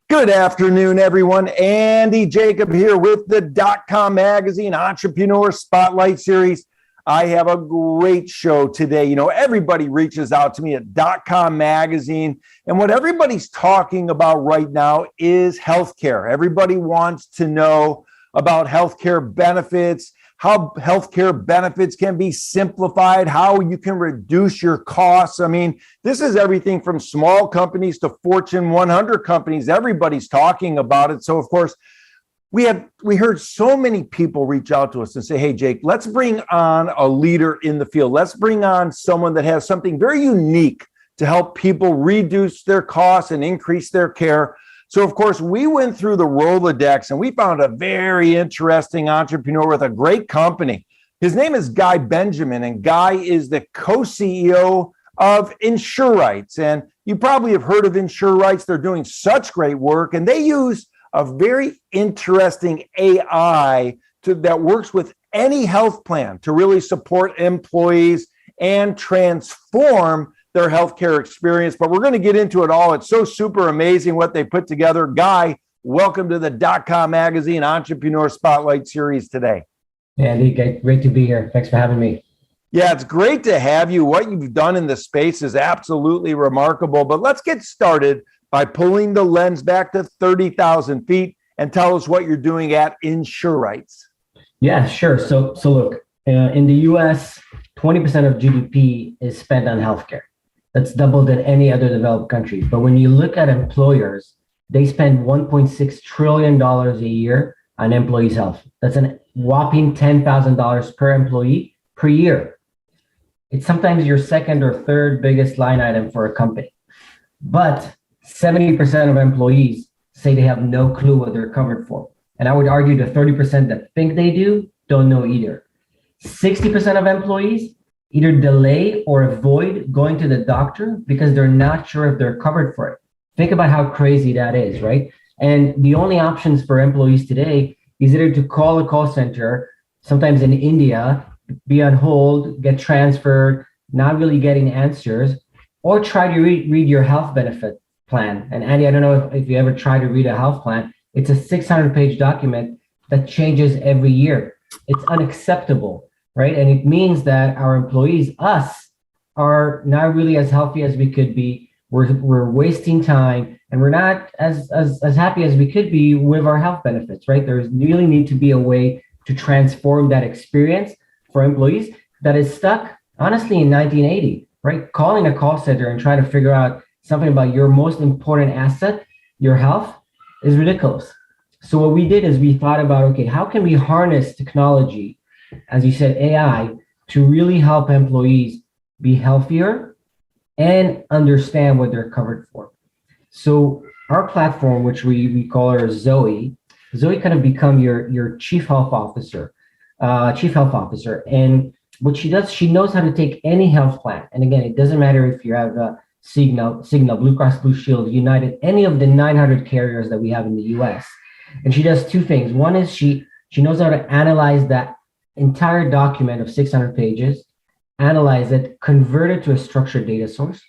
Good afternoon, everyone. Andy Jacob here with the DotCom Magazine Entrepreneur Spotlight Series. I have a great show today. You know, everybody reaches out to me at DotCom Magazine, and what everybody's talking about right now is healthcare. Everybody wants to know about healthcare benefits, how healthcare benefits can be simplified, how you can reduce your costs. I mean, this is everything from small companies to Fortune 100 companies. Everybody's talking about it. So, of course, we heard so many people reach out to us and say, hey, Jake, let's bring on a leader in the field. Let's bring on someone that has something very unique to help people reduce their costs and increase their care. So, of course, we went through the Rolodex and we found a very interesting entrepreneur with a great company. His name is Guy Benjamin, and Guy is the co-CEO of InsureRights. And you probably have heard of InsureRights. They're doing such great work, and they use a very interesting AI that works with any health plan to really support employees and transform their healthcare experience. But we're going to get into it all. It's so super amazing what they put together. Guy, welcome to the DotCom Magazine Entrepreneur Spotlight Series today. Andy, great to be here. Thanks for having me. Yeah, it's great to have you. What you've done in the space is absolutely remarkable. But let's get started by pulling the lens back to 30,000 feet and tell us what you're doing at InsureRights. Yeah, sure. So look, in the US, 20% of GDP is spent on healthcare. That's double than any other developed country. But when you look at employers, they spend $1.6 trillion a year on employees' health. That's a whopping $10,000 per employee per year. It's sometimes your second or third biggest line item for a company. But 70% of employees say they have no clue what they're covered for. And I would argue the 30% that think they do don't know either. 60% of employees either delay or avoid going to the doctor because they're not sure if they're covered for it. Think about how crazy that is, right? And the only options for employees today is either to call a call center, sometimes in India, be on hold, get transferred, not really getting answers, or try to read your health benefit plan. And Andy, I don't know if you ever try to read a health plan. It's a 600-page document that changes every year. It's unacceptable. Right. And it means that our employees, us, are not really as healthy as we could be. We're wasting time, and we're not as happy as we could be with our health benefits. Right. There's really need to be a way to transform that experience for employees that is stuck, honestly, in 1980. Right. Calling a call center and trying to figure out something about your most important asset, your health, is ridiculous. So what we did is we thought about, okay, how can we harness technology, as you said, AI, to really help employees be healthier and understand what they're covered for. So our platform, which we call her Zoe kind of become your chief health officer. And what she does, she knows how to take any health plan. And again, it doesn't matter if you have a Cigna, Blue Cross Blue Shield, United, any of the 900 carriers that we have in the US. And she does two things. One is she knows how to analyze that entire document of 600 pages, analyze it, convert it to a structured data source,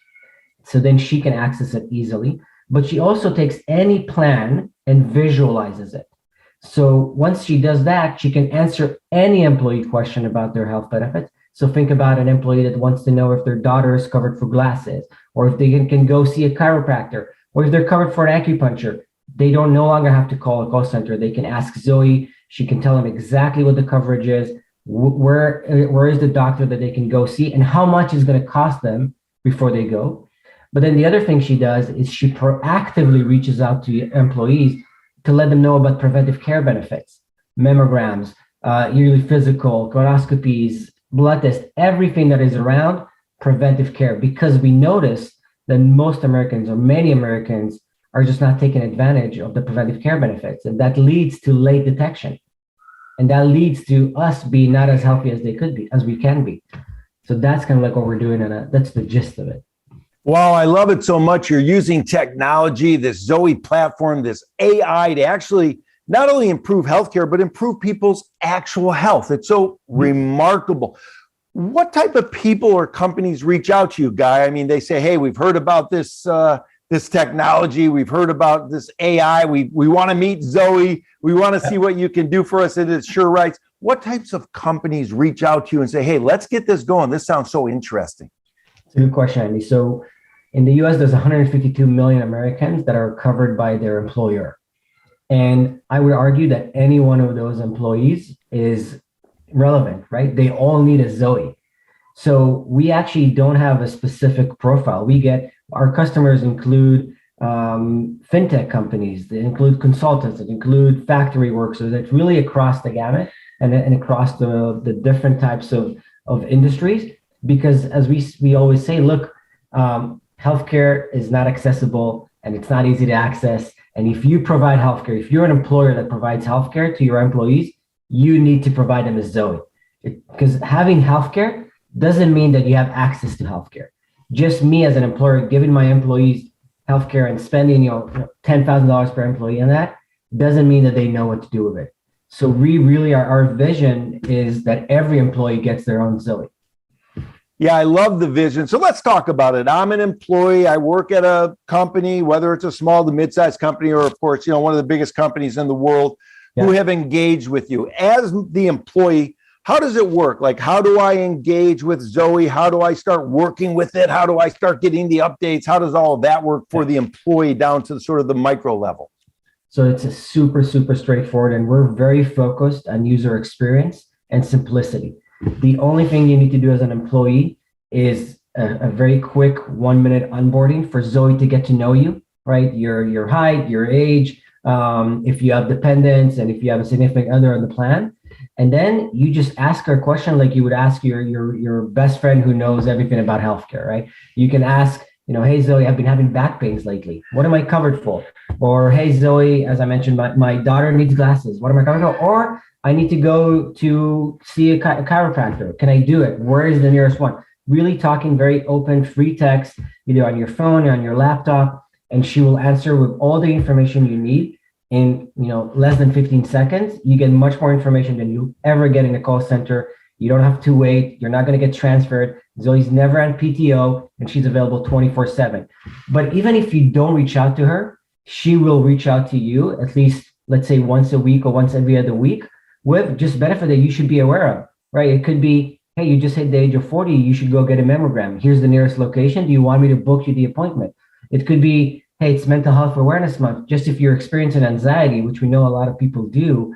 so then she can access it easily. But she also takes any plan and visualizes it. So once she does that, she can answer any employee question about their health benefits. So think about an employee that wants to know if their daughter is covered for glasses, or if they can go see a chiropractor, or if they're covered for an acupuncture. They don't no longer have to call a call center. They can ask Zoe. She can tell them exactly what the coverage is, where is the doctor that they can go see, and how much is going to cost them before they go. But then the other thing she does is she proactively reaches out to employees to let them know about preventive care benefits, mammograms, yearly physical, colonoscopies, blood tests, everything that is around preventive care, because we notice that most Americans, or many Americans, are just not taking advantage of the preventive care benefits. And that leads to late detection. And that leads to us being not as healthy as we can be. So that's kind of like what we're doing, and that's the gist of it. Wow, I love it so much. You're using technology, this Zoe platform, this AI to actually not only improve healthcare, but improve people's actual health. It's so remarkable. What type of people or companies reach out to you, Guy? I mean, they say, hey, we've heard about this this technology. We've heard about this AI. We want to meet Zoe. We want to see what you can do for us at InsureRights. What types of companies reach out to you and say, hey, let's get this going? This sounds so interesting. It's a good question, Andy. So in the US, there's 152 million Americans that are covered by their employer. And I would argue that any one of those employees is relevant, right? They all need a Zoe. So we actually don't have a specific profile. Our customers include fintech companies, they include consultants, they include factory workers. It's really across the gamut and across the different types of industries. Because as we always say, look, healthcare is not accessible and it's not easy to access. And if you provide healthcare, if you're an employer that provides healthcare to your employees, you need to provide them a Zoe. Because having healthcare doesn't mean that you have access to healthcare. Just me as an employer giving my employees healthcare and spending $10,000 per employee on that doesn't mean that they know what to do with it. So we really our vision is that every employee gets their own Zoe. Yeah, I love the vision. So let's talk about it. I'm an employee. I work at a company, whether it's a small to mid-sized company or, of course, one of the biggest companies in the world who have engaged with you. As the employee, how does it work? Like, how do I engage with Zoe? How do I start working with it? How do I start getting the updates? How does all of that work for the employee down to sort of the micro level? So it's a super, super straightforward, and we're very focused on user experience and simplicity. The only thing you need to do as an employee is a very quick 1-minute onboarding for Zoe to get to know you, right? Your height, your age, if you have dependents, and if you have a significant other on the plan. And then you just ask her a question like you would ask your best friend who knows everything about healthcare, right? You can ask, hey, Zoe, I've been having back pains lately. What am I covered for? Or, hey, Zoe, as I mentioned, my daughter needs glasses. What am I covered for? Or I need to go to see a chiropractor. Can I do it? Where is the nearest one? Really talking very open, free text, either on your phone or on your laptop, and she will answer with all the information you need in less than 15 seconds. You get much more information than you ever get in a call center. You don't have to wait. You're not going to get transferred. Zoe's never on PTO, and she's available 24/7. But even if you don't reach out to her, she will reach out to you at least, let's say, once a week or once every other week with just benefit that you should be aware of, right? It could be, hey, you just hit the age of 40, you should go get a mammogram. Here's the nearest location. Do you want me to book you the appointment? It could be, hey, it's Mental Health Awareness Month. Just if you're experiencing anxiety, which we know a lot of people do,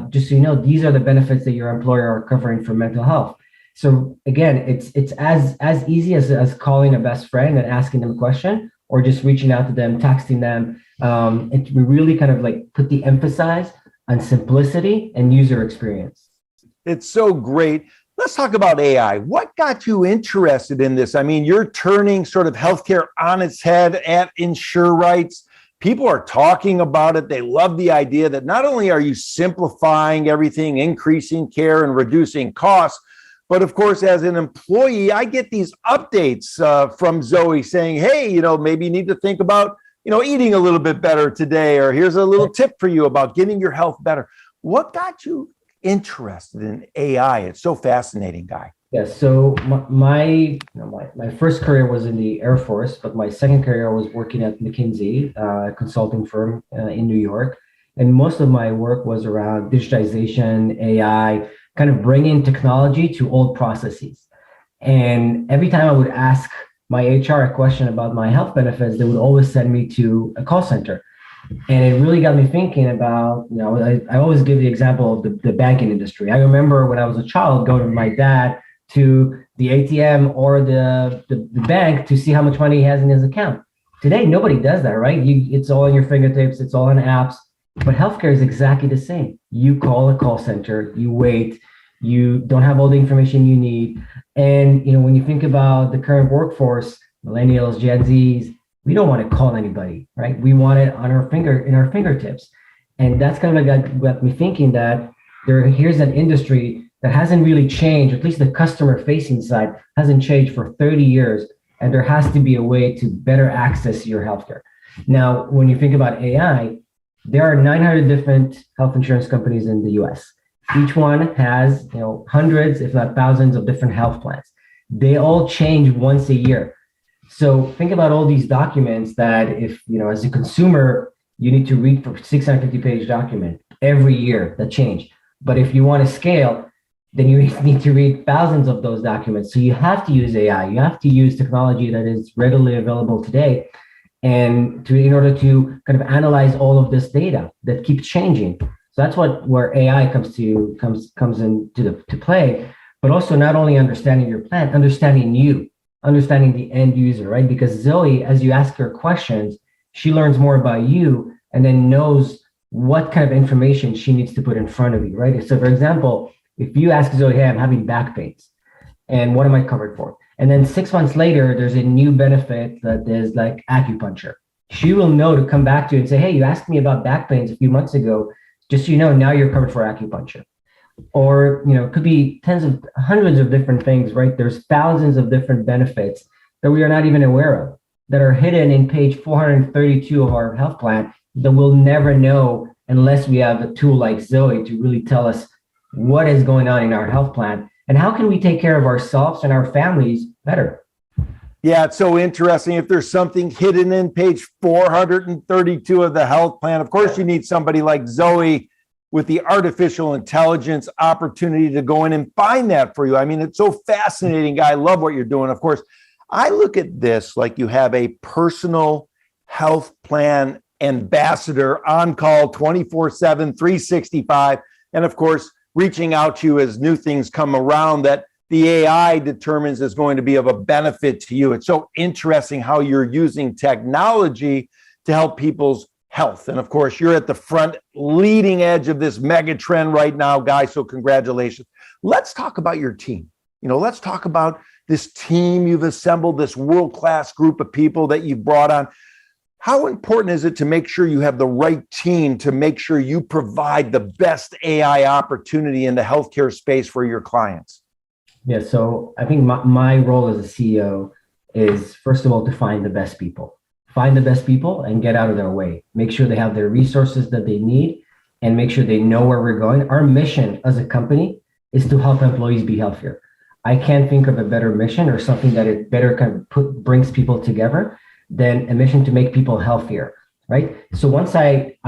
just so you know, these are the benefits that your employer are covering for mental health. So again, it's as easy as calling a best friend and asking them a question, or just reaching out to them, texting them. We really kind of like put the emphasis on simplicity and user experience. It's so great. Let's talk about AI. What got you interested in this? I mean, you're turning sort of healthcare on its head at InsureRights. People are talking about it. They love the idea that not only are you simplifying everything, increasing care and reducing costs, but of course, as an employee, I get these updates from Zoe saying, hey, maybe you need to think about, eating a little bit better today, or here's a little tip for you about getting your health better. What got you interested in AI? It's so fascinating, Guy. Yeah. So my first career was in the Air Force, but my second career was working at McKinsey, a consulting firm in New York. And most of my work was around digitization, AI, kind of bringing technology to old processes. And every time I would ask my HR a question about my health benefits, they would always send me to a call center. And it really got me thinking about, I always give the example of the banking industry. I remember when I was a child going with my dad to the ATM or the bank to see how much money he has in his account. Today, nobody does that, right? It's all on your fingertips, it's all on apps. But healthcare is exactly the same. You call a call center, you wait, you don't have all the information you need. And when you think about the current workforce, millennials, Gen Zs, we don't want to call anybody, right? We want it in our fingertips. And that's kind of like got me thinking that here's an industry that hasn't really changed, at least the customer facing side hasn't changed for 30 years. And there has to be a way to better access your healthcare. Now, when you think about AI, there are 900 different health insurance companies in the US. Each one has, hundreds, if not thousands of different health plans. They all change once a year. So think about all these documents that if, as a consumer, you need to read for 650-page document every year that change. But if you want to scale, then you need to read thousands of those documents. So you have to use AI. You have to use technology that is readily available today, and in order to kind of analyze all of this data that keeps changing. So that's where AI comes into play. But also not only understanding your plan, understanding you, understanding the end user, right? Because Zoe, as you ask her questions, she learns more about you and then knows what kind of information she needs to put in front of you, right? So for example, if you ask Zoe, hey, I'm having back pains, and what am I covered for? And then 6 months later, there's a new benefit that is like acupuncture. She will know to come back to you and say, hey, you asked me about back pains a few months ago. Just so you know, now you're covered for acupuncture. Or, it could be hundreds of different things, right? There's thousands of different benefits that we are not even aware of that are hidden in page 432 of our health plan that we'll never know unless we have a tool like Zoe to really tell us what is going on in our health plan and how can we take care of ourselves and our families better. Yeah, it's so interesting. If there's something hidden in page 432 of the health plan, of course, you need somebody like Zoe with the artificial intelligence opportunity to go in and find that for you. I mean, it's so fascinating. I love what you're doing. Of course, I look at this like you have a personal health plan ambassador on call 24/7, 365. And of course, reaching out to you as new things come around that the AI determines is going to be of a benefit to you. It's so interesting how you're using technology to help people's health. And of course, you're at the front leading edge of this mega trend right now, guys. So congratulations. Let's talk about your team. Let's talk about this team you've assembled, this world-class group of people that you've brought on. How important is it to make sure you have the right team to make sure you provide the best AI opportunity in the healthcare space for your clients? Yeah, so I think my role as a CEO is, first of all, to find the best people. Find the best people and get out of their way. Make sure they have the resources that they need and make sure they know where we're going. Our mission as a company is to help employees be healthier. I can't think of a better mission or something that it better kind of brings people together than a mission to make people healthier, right? So once I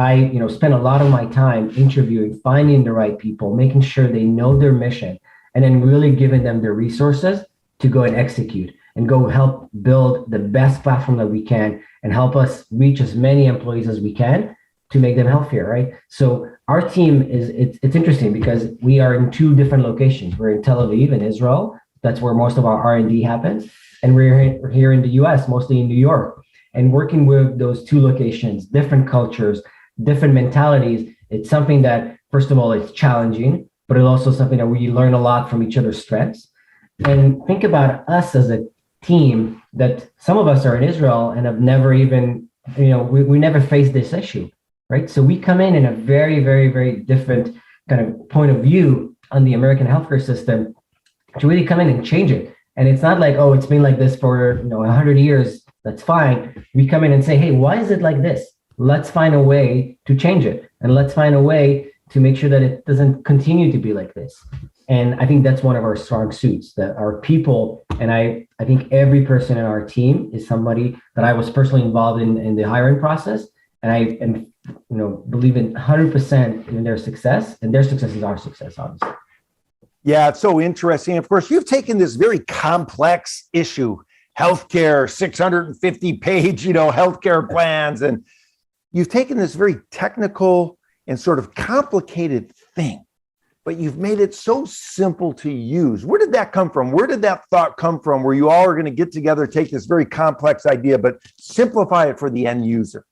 spend a lot of my time interviewing, finding the right people, making sure they know their mission, and then really giving them the resources to go and execute and go help build the best platform that we can and help us reach as many employees as we can to make them healthier, right? So our team it's interesting because we are in two different locations. We're in Tel Aviv in Israel. That's where most of our R&D happens. And we're here in the US, mostly in New York. And working with those two locations, different cultures, different mentalities, it's something that, first of all, it's challenging, but it's also something that we learn a lot from each other's strengths. And think about us as a team that some of us are in Israel and have never even, we never faced this issue, right? So we come in a very, very, very different kind of point of view on the American healthcare system to really come in and change it. And it's not like, oh, it's been like this for 100 years. That's fine. We come in and say, hey, why is it like this? Let's find a way to change it. And let's find a way to make sure that it doesn't continue to be like this. And I think that's one of our strong suits, that our people, and I think every person in our team is somebody that I was personally involved in the hiring process. And I am, believe in 100% in their success, and their success is our success, obviously. Yeah, it's so interesting. Of course, you've taken this very complex issue, healthcare, 650-page, healthcare plans, and you've taken this very technical and sort of complicated thing, but you've made it so simple to use. Where did that come from? Where did that thought come from where you all are going to get together, take this very complex idea, but simplify it for the end user?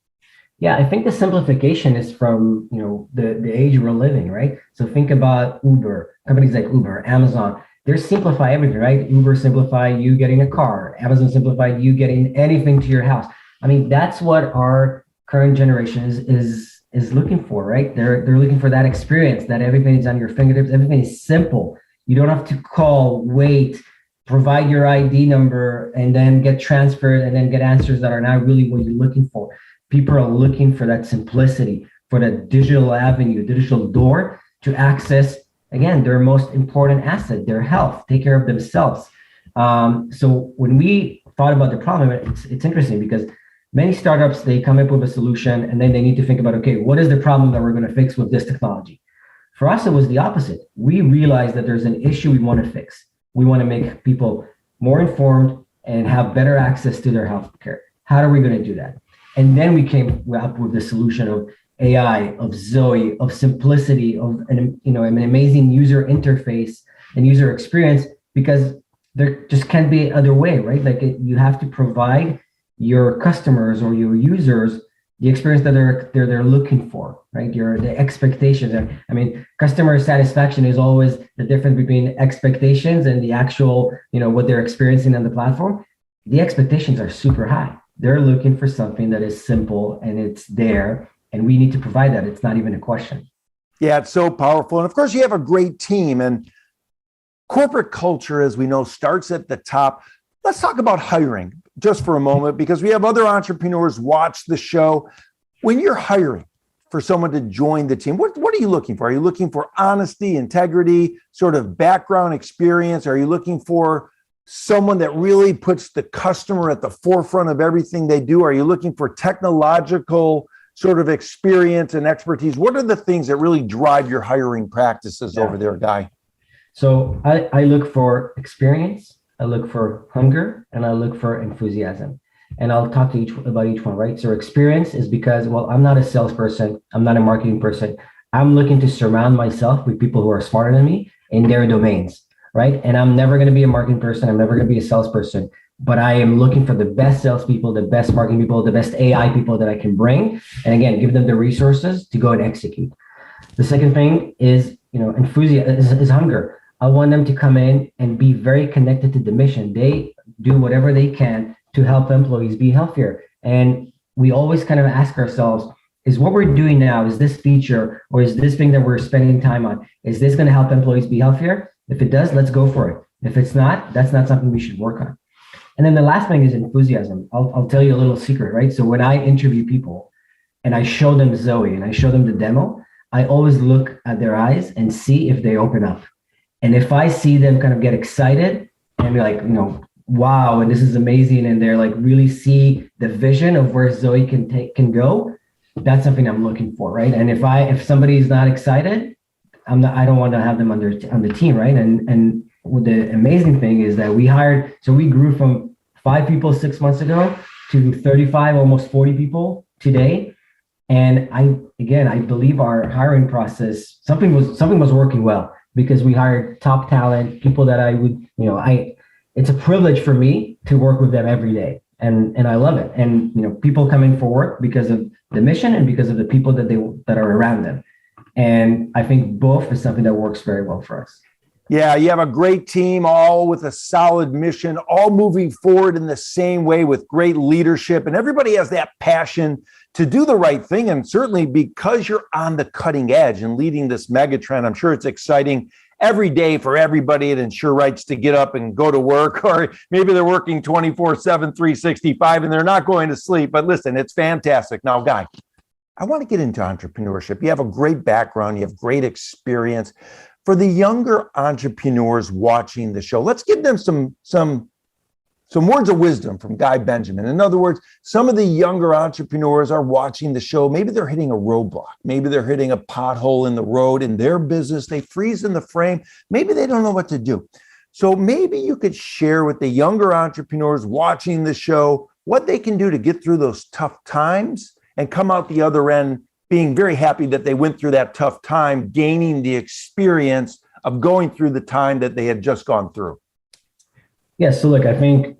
Yeah, I think the simplification is from, the age we're living, right? So think about Uber, companies like Uber, Amazon, they simplify everything, right? Uber simplify you getting a car, Amazon simplify you getting anything to your house. I mean, that's what our current generation is looking for, right? They're looking for that experience, that everything is on your fingertips, everything is simple. You don't have to call, wait, provide your ID number, and then get transferred and then get answers that are not really what you're looking for. People are looking for that simplicity, for that digital avenue, digital door to access, again, their most important asset, their health, take care of themselves. So when we thought about the problem, it's interesting because many startups, they come up with a solution and then they need to think about, okay, what is the problem that we're going to fix with this technology? For us, it was the opposite. We realized that there's an issue we want to fix. We want to make people more informed and have better access to their healthcare. How are we going to do that? And then we came up with the solution of AI, of Zoe, of simplicity, of an amazing user interface and user experience, because there just can't be other way, right? Like you have to provide your customers or your users the experience that they're looking for, right? The expectations. I mean, customer satisfaction is always the difference between expectations and the actual, what they're experiencing on the platform. The expectations are super high. They're looking for something that is simple and it's there, and we need to provide that. It's not even a question. Yeah, it's so powerful. And of course, you have a great team, and corporate culture, as we know, starts at the top. Let's talk about hiring just for a moment, because we have other entrepreneurs watch the show. When you're hiring for someone to join the team, what are you looking for? Are you looking for honesty, integrity, sort of background experience? Are you looking for someone that really puts the customer at the forefront of everything they do? Are you looking for technological sort of experience and expertise? What are the things that really drive your hiring practices over there, Guy? So I look for experience, I look for hunger, and I look for enthusiasm. And I'll talk to about each one, right? So experience is because, well, I'm not a salesperson, I'm not a marketing person. I'm looking to surround myself with people who are smarter than me in their domains, right? And I'm never going to be a marketing person, I'm never going to be a salesperson, but I am looking for the best salespeople, the best marketing people, the best AI people that I can bring. And again, give them the resources to go and execute. The second thing is, enthusiasm is hunger. I want them to come in and be very connected to the mission. They do whatever they can to help employees be healthier. And we always kind of ask ourselves, is what we're doing now, is this feature or is this thing that we're spending time on, is this going to help employees be healthier? If it does, let's go for it. If it's not, that's not something we should work on. And then the last thing is enthusiasm. I'll tell you a little secret, right? So when I interview people and I show them Zoe and I show them the demo, I always look at their eyes and see if they open up. And if I see them kind of get excited and be like, wow, and this is amazing, and they're like really see the vision of where Zoe can go, that's something I'm looking for, right? And if somebody is not excited, I don't want to have them on the team, right? And the amazing thing is that we grew from 5 people 6 months ago to 35, almost 40 people today. And I believe our hiring process, something was working well, because we hired top talent, people that it's a privilege for me to work with them every day. And I love it. And, people come in for work because of the mission and because of the people that are around them. And I think both is something that works very well for us. Yeah, you have a great team, all with a solid mission, all moving forward in the same way with great leadership. And everybody has that passion to do the right thing. And certainly because you're on the cutting edge and leading this mega trend, I'm sure it's exciting every day for everybody at InsureRights to get up and go to work, or maybe they're working 24/7, 365, and they're not going to sleep. But listen, it's fantastic. Now, Guy, I want to get into entrepreneurship. You have a great background, you have great experience. For the younger entrepreneurs watching the show, let's give them some words of wisdom from Guy Benjamin. In other words, some of the younger entrepreneurs are watching the show. Maybe they're hitting a roadblock. Maybe they're hitting a pothole in the road in their business. They freeze in the frame. Maybe they don't know what to do. So maybe you could share with the younger entrepreneurs watching the show what they can do to get through those tough times and come out the other end being very happy that they went through that tough time, gaining the experience of going through the time that they had just gone through. Yeah, so look, I think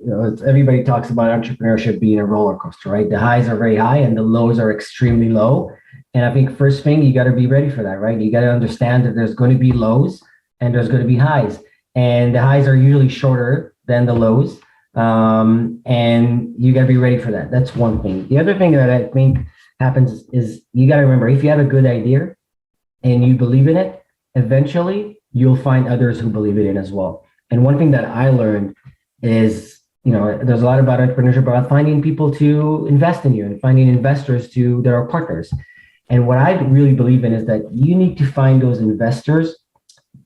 everybody talks about entrepreneurship being a roller coaster, right? The highs are very high and the lows are extremely low. And I think first thing, you got to be ready for that, right? You got to understand that there's going to be lows and there's going to be highs. And the highs are usually shorter than the lows. And you got to be ready for that. That's one thing. The other thing that I think happens is you got to remember, if you have a good idea and you believe in it, eventually you'll find others who believe in it as well. And one thing that I learned is, there's a lot about entrepreneurship about finding people to invest in you and finding investors that are partners. And what I really believe in is that you need to find those investors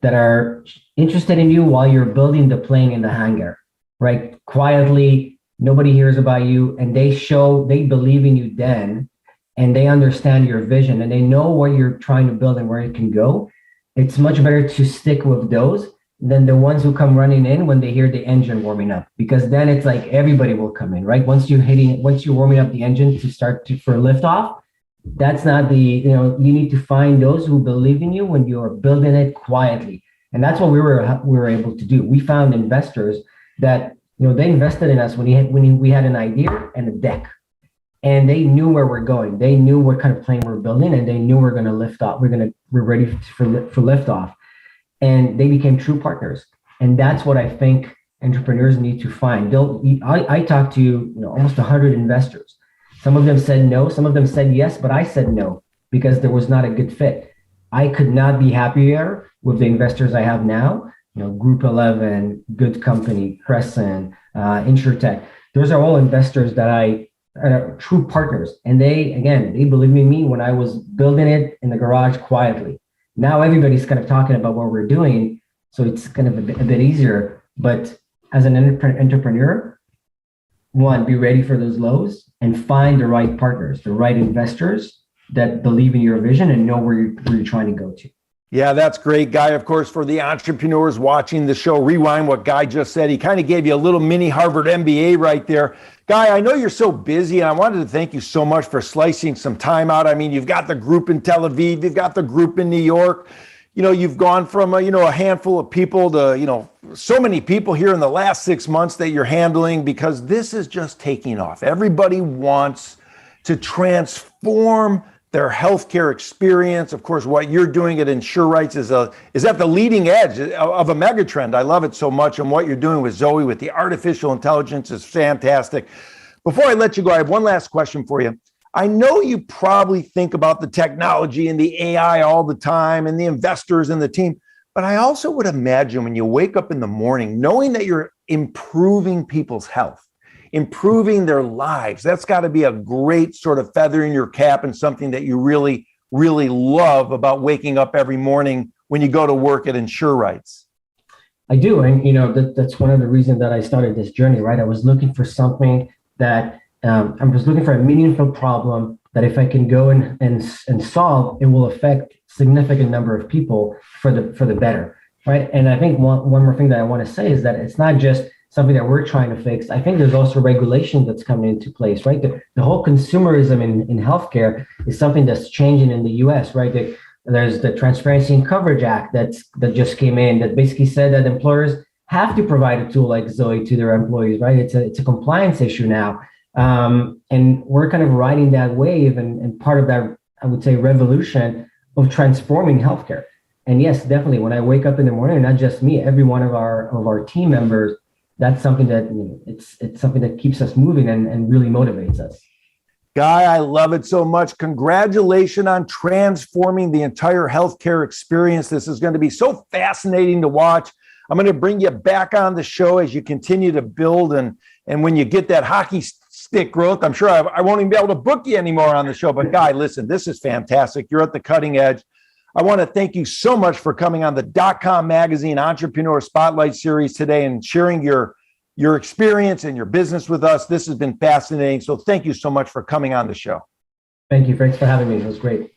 that are interested in you while you're building the plane in the hangar, right? Quietly, nobody hears about you, and they believe in you then, and they understand your vision and they know what you're trying to build and where it can go, it's much better to stick with those than the ones who come running in when they hear the engine warming up, because then it's like everybody will come in, right? Once you're warming up the engine for liftoff, that's not you need to find those who believe in you when you're building it quietly. And that's what we were able to do. We found investors that, they invested in us when we had an idea and a deck, and they knew where we're going. They knew what kind of plane we're building, and they knew we're going to lift off. We're ready for liftoff, and they became true partners. And that's what I think entrepreneurs need to find. I talked to almost 100 investors. Some of them said no, some of them said yes, but I said no because there was not a good fit. I could not be happier with the investors I have now. Group 11, Good Company, Crescent, InsurTech. Those are all investors that are true partners. And they believed in me when I was building it in the garage quietly. Now everybody's kind of talking about what we're doing, so it's kind of a bit easier. But as an entrepreneur, one, be ready for those lows and find the right partners, the right investors that believe in your vision and know where you're trying to go to. Yeah, that's great, Guy. Of course, for the entrepreneurs watching the show, rewind what Guy just said. He kind of gave you a little mini Harvard MBA right there. Guy, I know you're so busy, and I wanted to thank you so much for slicing some time out. I mean, you've got the group in Tel Aviv, you've got the group in New York. You've gone from a handful of people to so many people here in the last 6 months that you're handling, because this is just taking off. Everybody wants to transform their healthcare experience. Of course, what you're doing at InsureRights is at the leading edge of a megatrend. I love it so much. And what you're doing with Zoe, with the artificial intelligence, is fantastic. Before I let you go, I have one last question for you. I know you probably think about the technology and the AI all the time and the investors and the team, but I also would imagine when you wake up in the morning, knowing that you're improving people's health, improving their lives, that's got to be a great sort of feather in your cap and something that you really, really love about waking up every morning when you go to work at InsureRights. I do. And, that's one of the reasons that I started this journey, right? I was looking for something that I was looking for a meaningful problem that if I can go and solve, it will affect significant number of people for the better, right? And I think one more thing that I want to say is that it's not just something that we're trying to fix. I think there's also regulation that's coming into place, right? The whole consumerism in healthcare is something that's changing in the US, right? There's the Transparency and Coverage Act that just came in that basically said that employers have to provide a tool like Zoe to their employees, right? It's a compliance issue now. And we're kind of riding that wave and part of that, I would say, revolution of transforming healthcare. And yes, definitely, when I wake up in the morning, not just me, every one of our team members, that's something that it's something that keeps us moving and really motivates us. Guy, I love it so much. Congratulations on transforming the entire healthcare experience. This is going to be so fascinating to watch. I'm going to bring you back on the show as you continue to build, and when you get that hockey stick growth, I'm sure I won't even be able to book you anymore on the show. But Guy, listen, this is fantastic. You're at the cutting edge. I want to thank you so much for coming on the DotCom Magazine Entrepreneur Spotlight Series today and sharing your experience and your business with us. This has been fascinating. So thank you so much for coming on the show. Thank you. Thanks for having me. It was great.